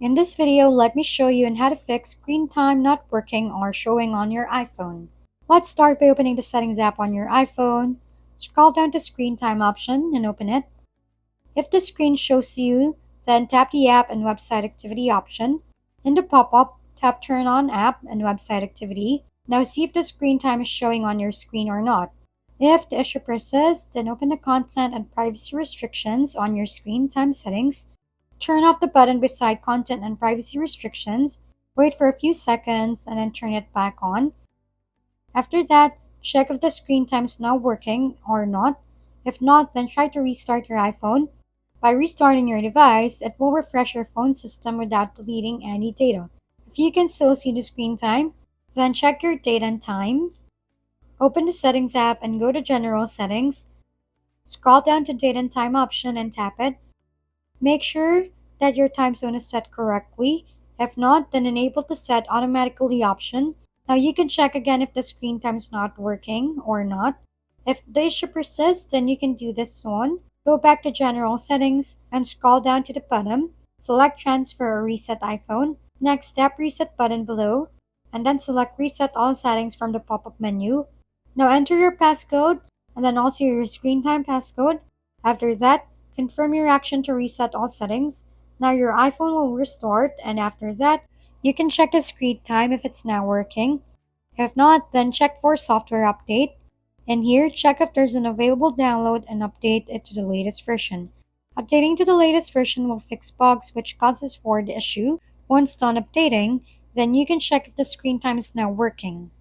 In this video, let me show you on how to fix screen time not working or showing on your iPhone. Let's start by opening the Settings app on your iPhone. Scroll down to Screen Time option and open it. If the screen shows you, then tap the App and Website Activity option. In the pop-up, tap Turn on App and Website Activity. Now see if the screen time is showing on your screen or not. If the issue persists, then open the Content and Privacy Restrictions on your screen time settings. Turn off the button beside Content and Privacy Restrictions. Wait for a few seconds and then turn it back on. After that, check if the screen time is now working or not. If not, then try to restart your iPhone. By restarting your device, it will refresh your phone system without deleting any data. If you can still see the screen time, then check your date and time. Open the Settings app and go to General Settings. Scroll down to Date and Time option and tap it. Make sure that your time zone is set correctly. If not, then enable the Set Automatically option. Now you can check again if the screen time is not working or not. If the issue persists, then you can do this one. Go back to General Settings and scroll down to the bottom. Select Transfer or Reset iPhone. Next, tap Reset button below and then select Reset All Settings from the pop-up menu. Now enter your passcode and then also your screen time passcode. After that, confirm your action to reset all settings. Now your iPhone will restart, and after that, you can check the screen time if it's now working. If not, then check for software update. And here, check if there's an available download and update it to the latest version. Updating to the latest version will fix bugs which causes for the issue. Once done updating, then you can check if the screen time is now working.